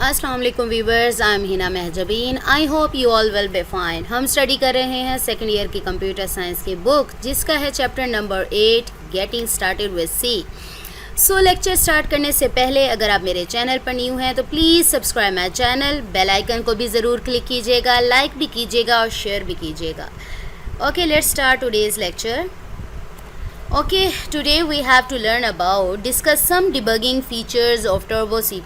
अस्सलाम वालेकुम viewers, I am Hina Mahjabeen. I hope you all will be fine. हम study कर रहे हैं सेकेंड ईयर की कंप्यूटर साइंस की बुक, जिसका है chapter number 8 getting started with C. So lecture start करने से पहले अगर आप मेरे चैनल पर न्यू हैं तो please subscribe my channel, bell icon को भी ज़रूर क्लिक कीजिएगा, लाइक भी कीजिएगा और शेयर भी कीजिएगा। Okay, let's start today's lecture. Okay, today we have to learn about discuss some debugging features of Turbo C++।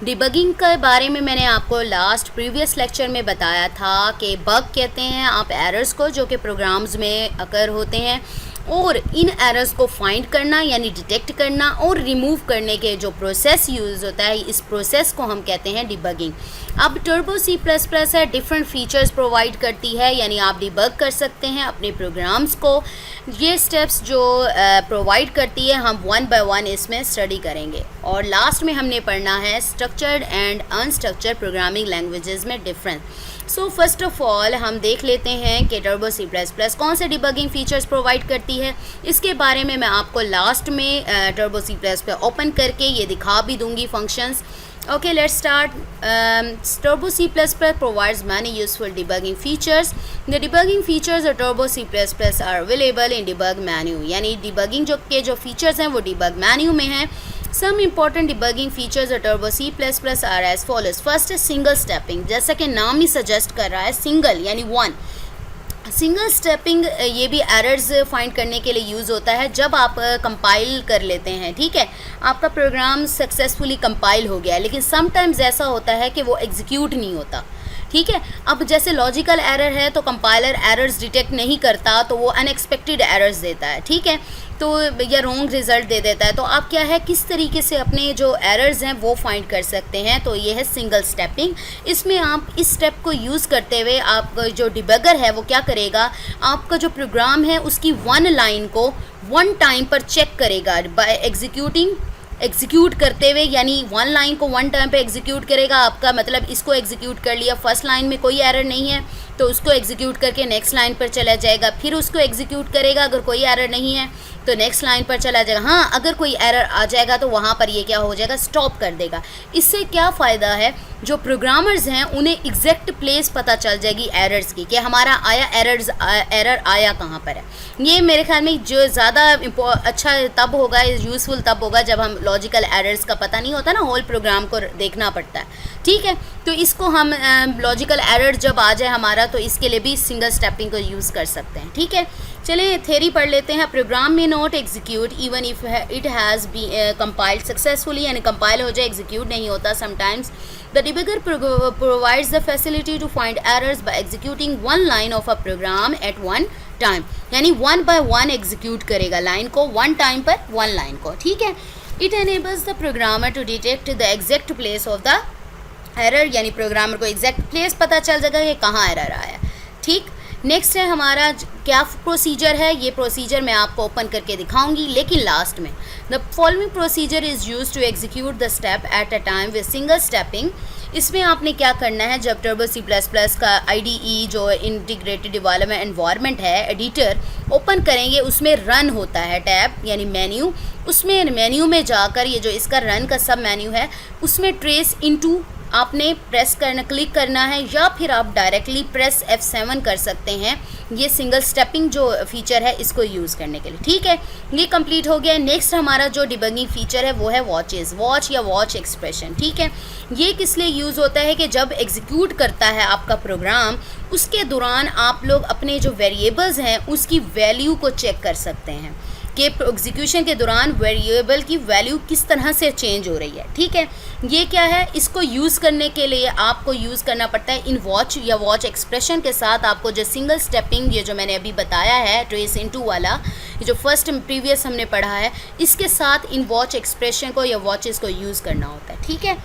Debugging के बारे में मैंने आपको लास्ट प्रीवियस लेक्चर में बताया था कि बग कहते हैं आप एरर्स को जो कि प्रोग्राम्स में अकर होते हैं, और इन एरर्स को फाइंड करना यानी डिटेक्ट करना और रिमूव करने के जो प्रोसेस यूज़ होता है, इस प्रोसेस को हम कहते हैं डिबगिंग। अब टर्बो C++ है, डिफरेंट फीचर्स प्रोवाइड करती है, यानी आप डिबग कर सकते हैं अपने प्रोग्राम्स को। ये स्टेप्स जो प्रोवाइड करती है हम वन बाय वन इसमें स्टडी करेंगे, और लास्ट में हमने पढ़ना है structured and unstructured programming languages में difference. So first of all हम देख लेते हैं कि टर्बो C++ कौन से डिबगिंग फीचर्स प्रोवाइड करती है। इसके बारे में मैं आपको लास्ट में टर्बो C++ ओपन करके ये दिखा भी दूंगी functions. Okay, let's start. Turbo C++ provides many useful debugging features. The debugging features of Turbo C++ are available in debug menu. यानी debugging जो features हैं वो debug menu में हैं। Some important debugging features of Turbo C++ are as follows. First is single stepping, जैसा कि नाम ही suggest कर रहा है, single यानी one। सिंगल स्टेपिंग ये भी एरर्स फाइंड करने के लिए यूज़ होता है जब आप कंपाइल कर लेते हैं। ठीक है, आपका प्रोग्राम सक्सेसफुली कंपाइल हो गया, लेकिन समटाइम्स ऐसा होता है कि वो एग्जीक्यूट नहीं होता। ठीक है, अब जैसे लॉजिकल एरर है तो कंपाइलर एरर्स डिटेक्ट नहीं करता, तो वो अनएक्सपेक्टेड एरर्स देता है। ठीक है, तो या रॉन्ग रिज़ल्ट दे देता है। तो आप क्या है, किस तरीके से अपने जो एरर्स हैं वो फाइंड कर सकते हैं, तो ये है सिंगल स्टेपिंग। इसमें आप इस स्टेप को यूज़ करते हुए आप जो डिबगर है वो क्या करेगा, आपका जो प्रोग्राम है उसकी वन लाइन को वन टाइम पर चेक करेगा बाय एग्जीक्यूट करते हुए, यानी वन लाइन को वन टाइम पे एग्जीक्यूट करेगा। आपका मतलब इसको एग्जीक्यूट कर लिया, फर्स्ट लाइन में कोई एरर नहीं है तो उसको एग्जीक्यूट करके नेक्स्ट लाइन पर चला जाएगा, फिर उसको एग्जीक्यूट करेगा, अगर कोई एरर नहीं है तो नेक्स्ट लाइन पर चला जाएगा। हाँ, अगर कोई एरर आ जाएगा तो वहाँ पर ये क्या हो जाएगा, स्टॉप कर देगा। इससे क्या फ़ायदा है, जो प्रोग्रामर्स हैं उन्हें एग्जैक्ट प्लेस पता चल जाएगी एरर्स की, कि हमारा एरर आया कहाँ पर है। ये मेरे ख्याल में जो ज़्यादा अच्छा तब होगा, यूज़फुल तब होगा जब हम लॉजिकल एरर्स का पता नहीं होता ना, होल प्रोग्राम को देखना पड़ता है। ठीक है, तो इसको हम लॉजिकल एरर जब आ जाए हमारा, तो इसके लिए भी सिंगल स्टेपिंग को यूज़ कर सकते हैं। ठीक है, चलिए थ्योरी पढ़ लेते हैं। प्रोग्राम में not execute even if it has be compiled successfully, यानी कंपाइल हो जाए, एग्जीक्यूट नहीं होता sometimes. The debugger provides the facility to find errors by executing one line of a program at one time, यानी one by one execute करेगा line को, one time पर one line को। ठीक है, it enables the programmer to detect the exact place of the error, यानी programmer को exact place पता चल जाएगा कि कहाँ एरर आया। ठीक, नेक्स्ट है हमारा क्या प्रोसीजर है, ये प्रोसीजर मैं आपको ओपन करके दिखाऊंगी, लेकिन लास्ट में the following procedure is use to execute the step at a time with single stepping. इसमें आपने क्या करना है, जब टर्बो C++ का IDE जो इंटीग्रेटेड डेवलपमेंट एनवायरनमेंट है, एडिटर ओपन करेंगे, उसमें रन होता है टैब यानी मेन्यू। उसमें मेन्यू में जाकर ये जो इसका रन का सब मेन्यू है उसमें ट्रेस इनटू आपने प्रेस करना, क्लिक करना है, या फिर आप डायरेक्टली प्रेस F7 कर सकते हैं, ये सिंगल स्टेपिंग जो फीचर है इसको यूज़ करने के लिए। ठीक है, ये कंप्लीट हो गया। नेक्स्ट हमारा जो डिबगिंग फीचर है वो है वॉचेस, वॉच या वॉच एक्सप्रेशन। ठीक है, ये किस लिए यूज़ होता है कि जब एग्जीक्यूट करता है आपका प्रोग्राम, उसके दौरान आप लोग अपने जो वेरिएबल्स हैं उसकी वैल्यू को चेक कर सकते हैं कि एग्जीक्यूशन के दौरान वेरिएबल की वैल्यू किस तरह से चेंज हो रही है। ठीक है, ये क्या है, इसको यूज़ करने के लिए आपको यूज़ करना पड़ता है इन वॉच या वॉच एक्सप्रेशन के साथ। आपको जो सिंगल स्टेपिंग ये जो मैंने अभी बताया है ट्रेस इनटू वाला, ये जो फर्स्ट प्रीवियस हमने पढ़ा है, इसके साथ इन वॉच एक्सप्रेशन को या वॉचेस को यूज़ करना होता है। ठीक है,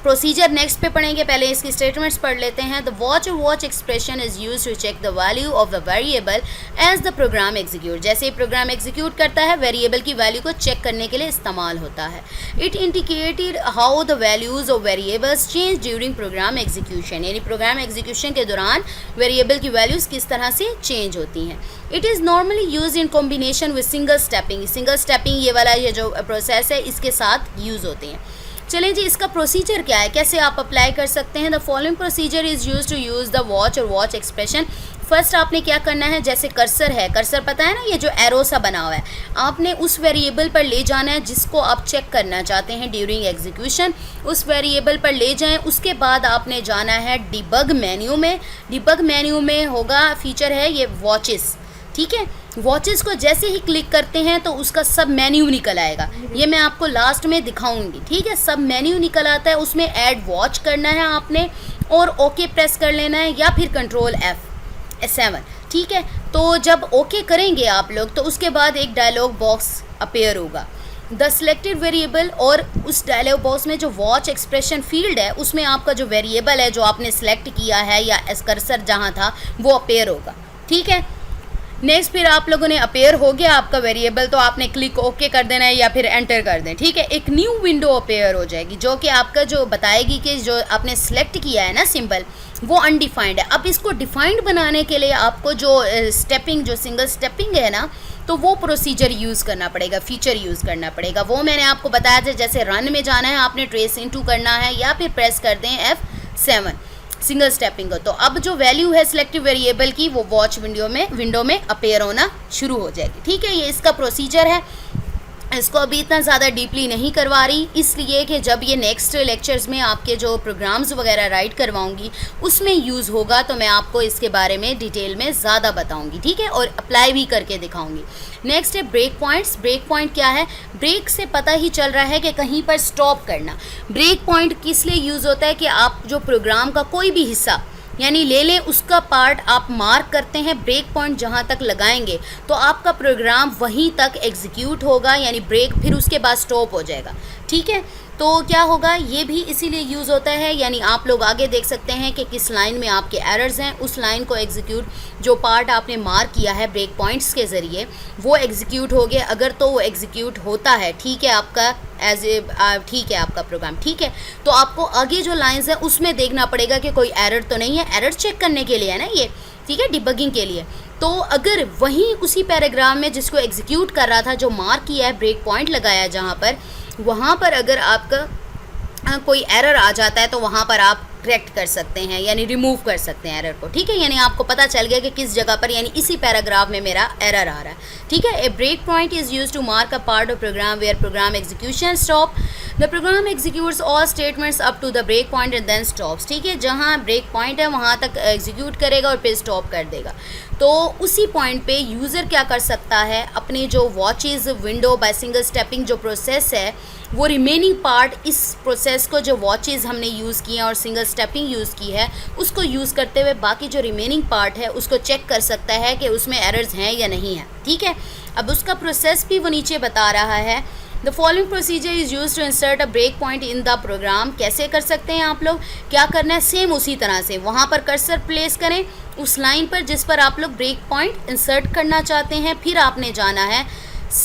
प्रोसीजर नेक्स्ट पे पढ़ेंगे, पहले इसकी स्टेटमेंट्स पढ़ लेते हैं। द वॉच और watch expression is use to check the value of the variable as the program execute. जैसे ही प्रोग्राम एग्जीक्यूट करता है, वेरिएबल की वैल्यू को चेक करने के लिए इस्तेमाल होता है। It indicated how the values of variables change during program execution, यानी प्रोग्राम एग्जीक्यूशन के दौरान वेरिएबल की वैल्यूज़ किस तरह से चेंज होती हैं। It is normally use in combination with single stepping. Single stepping ये वाला ये जो प्रोसेस है इसके साथ यूज़ होते हैं। चलें जी, इसका प्रोसीजर क्या है, कैसे आप अप्लाई कर सकते हैं। The following procedure is use to use the watch और वॉच एक्सप्रेशन। फर्स्ट आपने क्या करना है, जैसे कर्सर है, कर्सर पता है ना, ये जो एरो सा बना हुआ है, आपने उस वेरिएबल पर ले जाना है जिसको आप चेक करना चाहते हैं ड्यूरिंग एग्जीक्यूशन। उस वेरिएबल पर ले जाएं, उसके बाद आपने जाना है डिबग मेन्यू में। डिबग मेन्यू में होगा फीचर है ये वॉचेस, ठीक है। वॉचेस को जैसे ही क्लिक करते हैं तो उसका सब मेन्यू निकल आएगा, ये मैं आपको लास्ट में दिखाऊंगी, ठीक है। सब मेन्यू निकल आता है, उसमें ऐड वॉच करना है आपने और ओके प्रेस कर लेना है या फिर कंट्रोल F7, ठीक है। तो जब ओके करेंगे आप लोग तो उसके बाद एक डायलॉग बॉक्स अपीयर होगा, द सिलेक्टेड वेरिएबल, और उस डायलॉग बॉक्स में जो वॉच एक्सप्रेशन फील्ड है उसमें आपका जो वेरिएबल है जो आपने सेलेक्ट किया है या कर्सर जहाँ था वो अपीयर होगा, ठीक है। नेक्स्ट फिर आप लोगों ने अपेयर हो गया आपका वेरिएबल, तो आपने क्लिक ओके कर देना है या फिर एंटर कर दें, ठीक है। एक न्यू विंडो अपेयर हो जाएगी जो कि आपका जो बताएगी कि जो आपने सेलेक्ट किया है ना सिंबल वो अनडिफाइंड है। अब इसको डिफाइंड बनाने के लिए आपको जो स्टेपिंग, जो सिंगल स्टेपिंग है ना, तो वो प्रोसीजर यूज़ करना पड़ेगा, फीचर यूज़ करना पड़ेगा। वो मैंने आपको बताया था, जैसे रन में जाना है आपने ट्रेस इनटू करना है या फिर प्रेस कर दें F7 सिंगल स्टेपिंग को। तो अब जो वैल्यू है सिलेक्टिव वेरिएबल की वो वॉच विंडो में अपेयर होना शुरू हो जाएगी, ठीक है। ये इसका प्रोसीजर है, इसको अभी इतना ज़्यादा डीपली नहीं करवा रही, इसलिए कि जब ये नेक्स्ट लेक्चर्स में आपके जो प्रोग्राम्स वगैरह राइट करवाऊंगी उसमें यूज़ होगा तो मैं आपको इसके बारे में डिटेल में ज़्यादा बताऊंगी, ठीक है, और अप्लाई भी करके दिखाऊंगी। नेक्स्ट है ब्रेक पॉइंट्स। ब्रेक पॉइंट क्या है, ब्रेक से पता ही चल रहा है कि कहीं पर स्टॉप करना। ब्रेक पॉइंट किस लिए यूज़ होता है कि आप जो प्रोग्राम का कोई भी हिस्सा यानी ले लें, उसका पार्ट आप मार्क करते हैं, ब्रेक पॉइंट जहाँ तक लगाएंगे तो आपका प्रोग्राम वहीं तक एग्जीक्यूट होगा, यानी ब्रेक, फिर उसके बाद स्टॉप हो जाएगा, ठीक है। तो क्या होगा, ये भी इसीलिए यूज़ होता है, यानी आप लोग आगे देख सकते हैं कि किस लाइन में आपके एरर्स हैं, उस लाइन को एग्जीक्यूट, जो पार्ट आपने मार्क किया है ब्रेक पॉइंट्स के ज़रिए वो एग्जीक्यूट हो गया, अगर तो वो एग्जीक्यूट होता है, ठीक है, आपका ठीक है आपका प्रोग्राम, ठीक है। तो आपको आगे जो लाइंस है उसमें देखना पड़ेगा कि कोई एरर तो नहीं है, एरर चेक करने के लिए है ना ये, ठीक है, डिबगिंग के लिए। तो अगर वहीं उसी पैराग्राफ में जिसको एग्जीक्यूट कर रहा था, जो मार्क किया है, ब्रेक पॉइंट लगाया जहाँ पर, वहाँ पर अगर आपका कोई एरर आ जाता है तो वहाँ पर आप करेक्ट कर सकते हैं, यानी रिमूव कर सकते हैं एरर को, ठीक है। यानी आपको पता चल गया कि किस जगह पर, यानी इसी पैराग्राफ में मेरा एरर आ रहा है, ठीक है। A break point is use to mark a part of program where program execution stop. The program executes all statements up to the break point and then stops, ठीक है। जहाँ ब्रेक पॉइंट है वहाँ तक एग्जीक्यूट करेगा और फिर stop कर देगा। तो उसी पॉइंट पे यूज़र क्या कर सकता है, अपने जो watches window by single stepping जो प्रोसेस है वो रिमेनिंग पार्ट, इस प्रोसेस को जो वॉचेस हमने यूज़ किए हैं और सिंगल स्टेपिंग यूज़ की है उसको यूज़ करते हुए बाकी जो रिमेनिंग पार्ट है उसको चेक कर सकता है कि उसमें एरर्स हैं या नहीं है, ठीक है। अब उसका प्रोसेस भी वो नीचे बता रहा है। The following procedure is use to insert a break point in the program. कैसे कर सकते हैं आप लोग, क्या करना है, सेम उसी तरह से वहाँ पर कर्सर प्लेस करें उस लाइन पर जिस पर आप लोग ब्रेक पॉइंट इंसर्ट करना चाहते हैं, फिर आपने जाना है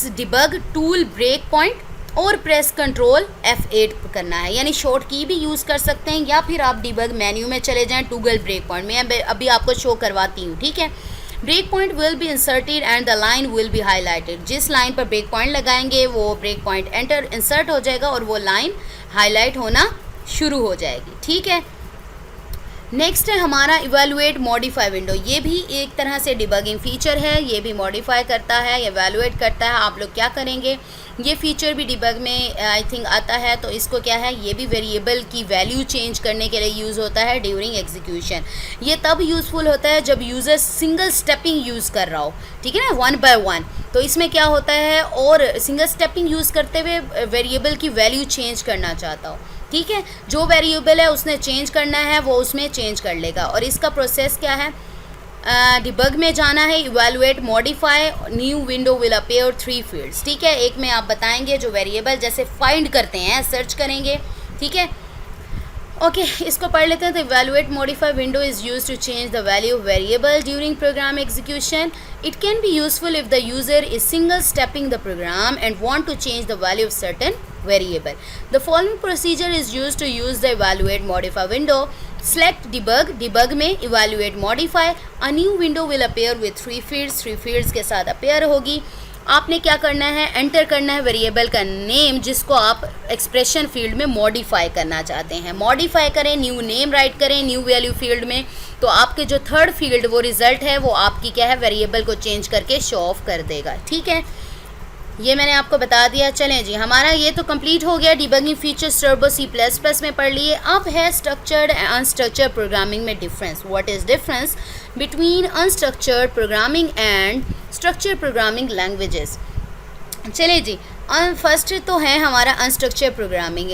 डिबग टूल ब्रेक पॉइंट और प्रेस कंट्रोल F8 करना है, यानी शॉर्ट की भी यूज़ कर सकते हैं या फिर आप डिबग मेन्यू में चले जाएं, टूगल ब्रेक पॉइंट में अभी आपको शो करवाती हूँ, ठीक है। Break point will be inserted and the line will be highlighted. जिस लाइन पर ब्रेक पॉइंट लगाएंगे वो ब्रेक पॉइंट इंसर्ट हो जाएगा और वो लाइन हाईलाइट होना शुरू हो जाएगी, ठीक है। नेक्स्ट है हमारा इवैल्यूएट मॉडिफाई विंडो। ये भी एक तरह से डिबगिंग फीचर है, ये भी मॉडिफाई करता है, इवैल्यूएट करता है। आप लोग क्या करेंगे, ये फीचर भी डिबग में आई थिंक आता है, तो इसको क्या है, ये भी वेरिएबल की वैल्यू चेंज करने के लिए यूज़ होता है ड्यूरिंग एग्जीक्यूशन। ये तब यूज़फुल होता है जब यूज़र सिंगल स्टेपिंग यूज़ कर रहा हो, ठीक है ना, 1 by 1। तो इसमें क्या होता है, और सिंगल स्टेपिंग यूज़ करते हुए वेरिएबल की वैल्यू चेंज करना चाहता हो, ठीक है। जो वेरिएबल है उसने चेंज करना है वो उसमें चेंज कर लेगा। और इसका प्रोसेस क्या है, डिबग में जाना है, evaluate modify, new window will appear 3 fields, ठीक है। एक में आप बताएंगे जो वेरिएबल जैसे फाइंड करते हैं, सर्च करेंगे, ठीक है। ओके, इसको पढ़ लेते हैं। तो evaluate modify window is use to change the value of variable during program execution. It can be useful if the user is single stepping the program and want to change the value of certain variable. The following procedure is used to use the evaluate modify window. Select debug में evaluate modify. A new window will appear with 3 fields. 3 fields के साथ appear होगी. आपने क्या करना है, enter करना है वेरिएबल का नेम जिसको आप एक्सप्रेशन फील्ड में मॉडिफाई करना चाहते हैं। मॉडिफाई करें, न्यू नेम राइट करें न्यू वैल्यू फील्ड में, तो आपके जो थर्ड फील्ड वो रिजल्ट है वो आपकी क्या है, वेरिएबल को चेंज करके शो ऑफ कर देगा। ठीक है, ये मैंने आपको बता दिया। चलें जी, हमारा ये तो कंप्लीट हो गया। डिबगिंग फीचर्स टर्बो C++ में पढ़ लिए। अब है स्ट्रक्चर्ड एंड अनस्ट्रक्चर्ड प्रोग्रामिंग में difference. What is difference between unstructured programming and structured programming languages. चलिए जी, फर्स्ट तो है हमारा अनस्ट्रक्चर प्रोग्रामिंग।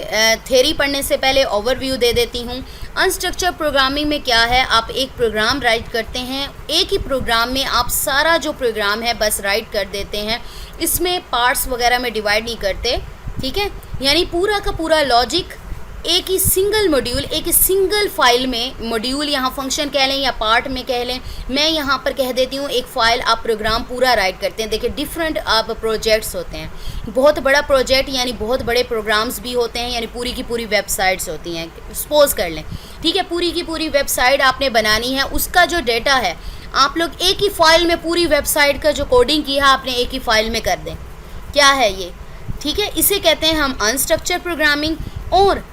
थ्योरी पढ़ने से पहले ओवरव्यू दे देती हूँ। अनस्ट्रक्चर प्रोग्रामिंग में क्या है, आप एक प्रोग्राम राइट करते हैं, एक ही प्रोग्राम में आप सारा जो प्रोग्राम है बस राइट कर देते हैं, इसमें पार्ट्स वगैरह में डिवाइड नहीं करते। ठीक है, यानी पूरा का पूरा लॉजिक एक ही सिंगल मॉड्यूल, एक ही सिंगल फाइल में, मॉड्यूल यहाँ फंक्शन कह लें या पार्ट में कह लें, मैं यहाँ पर कह देती हूँ एक फ़ाइल, आप प्रोग्राम पूरा राइट करते हैं। देखिए डिफरेंट आप प्रोजेक्ट्स होते हैं, बहुत बड़ा प्रोजेक्ट यानी बहुत बड़े प्रोग्राम्स भी होते हैं, यानी पूरी की पूरी वेबसाइट्स होती हैं, सपोज कर लें। ठीक है, पूरी की पूरी वेबसाइट आपने बनानी है, उसका जो डेटा है आप लोग एक ही फाइल में, पूरी वेबसाइट का जो कोडिंग किया है आपने एक ही फाइल में कर दें। क्या है ये? ठीक है, इसे कहते हैं हम अनस्ट्रक्चर प्रोग्रामिंग। और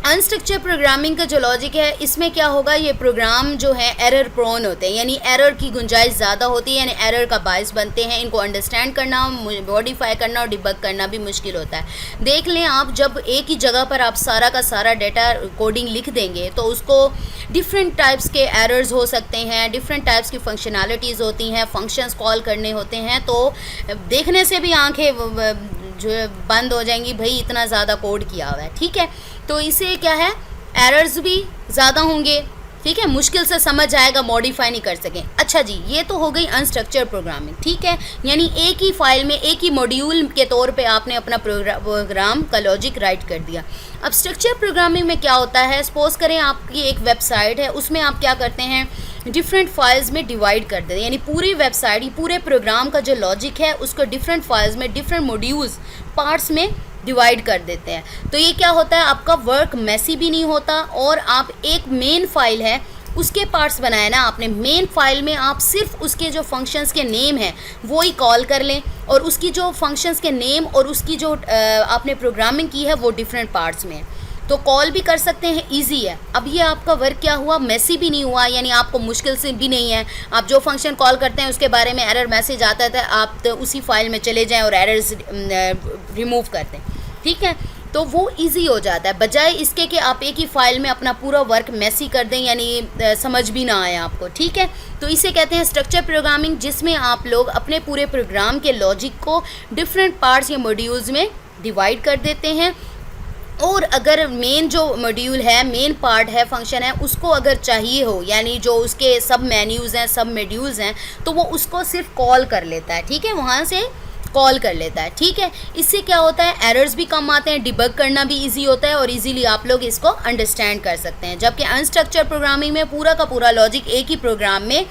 अनस्ट्रक्चर प्रोग्रामिंग का जो लॉजिक है, इसमें क्या होगा, ये प्रोग्राम जो है एरर प्रोन होते हैं, यानी एरर की गुंजाइश ज़्यादा होती है, यानी एरर का बायस बनते हैं। इनको अंडरस्टैंड करना, मॉडिफाई करना और डिबग करना भी मुश्किल होता है। देख लें आप, जब एक ही जगह पर आप सारा का सारा डेटा कोडिंग लिख देंगे तो उसको डिफरेंट टाइप्स के एरर्स हो सकते हैं, डिफरेंट टाइप्स की फंक्शनैलिटीज़ होती हैं, फंक्शंस कॉल करने होते हैं, तो देखने से भी आंखें जो बंद हो जाएंगी, भाई इतना ज़्यादा कोड किया हुआ है। ठीक है, तो इसे क्या है, एरर्स भी ज़्यादा होंगे। ठीक है, मुश्किल से समझ आएगा, मॉडिफाई नहीं कर सकें। अच्छा जी, ये तो हो गई अनस्ट्रक्चर प्रोग्रामिंग। ठीक है, यानी एक ही फाइल में, एक ही मॉड्यूल के तौर पे आपने अपना प्रोग्राम का लॉजिक राइट कर दिया। अब स्ट्रक्चर प्रोग्रामिंग में क्या होता है, सपोज करें आपकी एक वेबसाइट है, उसमें आप क्या करते हैं, डिफरेंट फाइल्स में डिवाइड कर देते हैं, यानी पूरी वेबसाइट, पूरे प्रोग्राम का जो लॉजिक है उसको डिफरेंट फाइल्स में, डिफरेंट मॉड्यूल्स, पार्ट्स में डिवाइड कर देते हैं। तो ये क्या होता है, आपका वर्क मैसी भी नहीं होता, और आप एक मेन फाइल है उसके पार्ट्स बनाए ना आपने, मेन फाइल में आप सिर्फ उसके जो फंक्शंस के नेम हैं वो ही कॉल कर लें, और उसकी जो फंक्शंस के नेम और उसकी जो आपने प्रोग्रामिंग की है वो डिफरेंट पार्ट्स में है, तो कॉल भी कर सकते हैं, इजी है। अब ये आपका वर्क क्या हुआ, मैसी भी नहीं हुआ, यानी आपको मुश्किल से भी नहीं है। आप जो फंक्शन कॉल करते हैं उसके बारे में एरर मैसेज आता था, आप तो उसी फाइल में चले जाएं और एरर्स रिमूव कर दें। ठीक है, तो वो इजी हो जाता है, बजाय इसके कि आप एक ही फाइल में अपना पूरा वर्क मैसी कर दें, यानी समझ भी ना आए आपको। ठीक है, तो इसे कहते हैं स्ट्रक्चर प्रोग्रामिंग, जिसमें आप लोग अपने पूरे प्रोग्राम के लॉजिक को डिफरेंट पार्ट्स या मॉड्यूल्स में डिवाइड कर देते हैं, और अगर मेन जो मॉड्यूल है, मेन पार्ट है, फंक्शन है, उसको अगर चाहिए हो, यानी जो उसके सब मेन्यूज़ हैं, सब मॉड्यूल्स हैं, तो वो उसको सिर्फ कॉल कर लेता है। ठीक है, वहाँ से कॉल कर लेता है। ठीक है, इससे क्या होता है, एरर्स भी कम आते हैं, डिबग करना भी इजी होता है, और इजीली आप लोग इसको अंडरस्टैंड कर सकते हैं। जबकि अनस्ट्रक्चर प्रोग्रामिंग में पूरा का पूरा लॉजिक एक ही प्रोग्राम में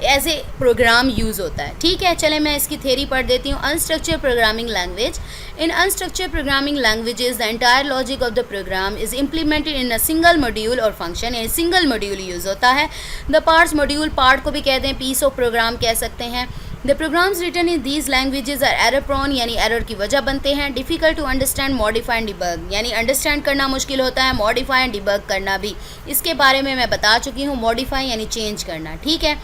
एज ए प्रोग्राम यूज़ होता है। ठीक है, चले मैं इसकी थ्योरी पढ़ देती हूँ। Unstructure programming language, in unstructure programming languages the entire logic of the program is implemented in a single module और फंक्शन, यानी सिंगल मॉड्यूल यूज़ होता है। द पार्ट्स मॉड्यूल, पार्ट को भी कहते हैं, पीस ऑफ प्रोग्राम कह सकते हैं। The programs written in these languages are error prone, यानी एरर की वजह बनते हैं। Difficult to understand, modify and debug, यानी अंडरस्टैंड करना मुश्किल होता है, मॉडिफाई एंड डिबग करना भी। इसके बारे में मैं बता चुकी हूँ, मॉडिफाई यानी चेंज करना। ठीक है,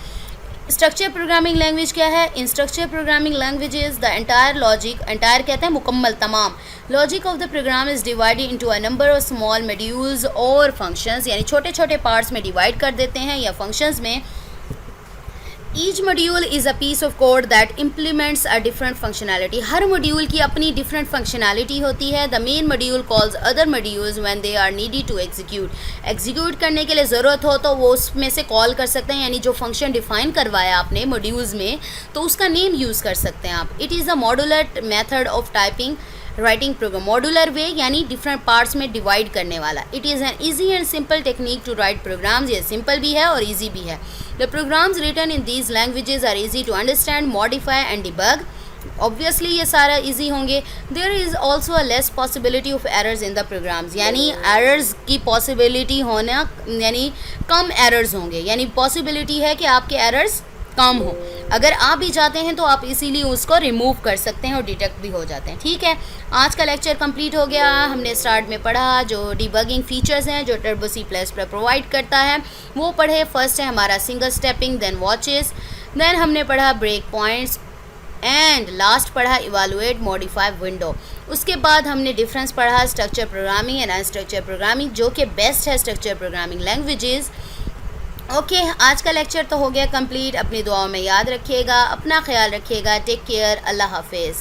स्ट्रक्चर प्रोग्रामिंग लैंग्वेज क्या है, in structure programming languages the entire logic, entire कहते हैं मुकम्मल, तमाम, logic of the program is divided into a number of small modules और फंक्शंस, यानी छोटे छोटे पार्ट्स में डिवाइड कर देते हैं या फंक्शंस में। Each module is a piece of code that implements a different functionality, हर मॉड्यूल की अपनी डिफरेंट फंक्शनैलिटी होती है। The main module calls other modules when they are needed to execute करने के लिए ज़रूरत हो तो वो उसमें से कॉल कर सकते हैं, यानी जो फंक्शन डिफाइन करवाया आपने मॉड्यूल्स में तो उसका नेम यूज़ कर सकते हैं आप। It is a modular method of typing writing program, modular way यानी डिफरेंट पार्ट्स में डिवाइड करने वाला। It is an easy and simple technique to write programs, ये सिंपल भी है और ईजी भी है। The programs written in these languages are easy to understand, modify and debug, obviously ये सारा इजी होंगे। There is also a less possibility of errors in the programs, यानी एरर्स की पॉसिबिलिटी होना, यानी कम एरर्स होंगे, यानी पॉसिबिलिटी है कि आपके एरर्स कम हो। अगर आ भी जाते हैं तो आप इसीलिए उसको रिमूव कर सकते हैं और डिटेक्ट भी हो जाते हैं। ठीक है, आज का लेक्चर कंप्लीट हो गया। हमने स्टार्ट में पढ़ा जो डिबगिंग फीचर्स हैं जो टर्बो C++ प्रोवाइड करता है वो पढ़े। फर्स्ट है हमारा single stepping, then watches, then हमने पढ़ा ब्रेक पॉइंट्स एंड लास्ट पढ़ा इवैल्यूएट मॉडिफाई विंडो। उसके बाद हमने डिफरेंस पढ़ा structure programming and unstructure programming, जो कि बेस्ट है स्ट्रक्चर प्रोग्रामिंग लैंग्वेजेस। ओके, आज का लेक्चर तो हो गया कंप्लीट। अपनी दुआओं में याद रखिएगा, अपना ख्याल रखिएगा। टेक केयर, अल्लाह हाफिज़।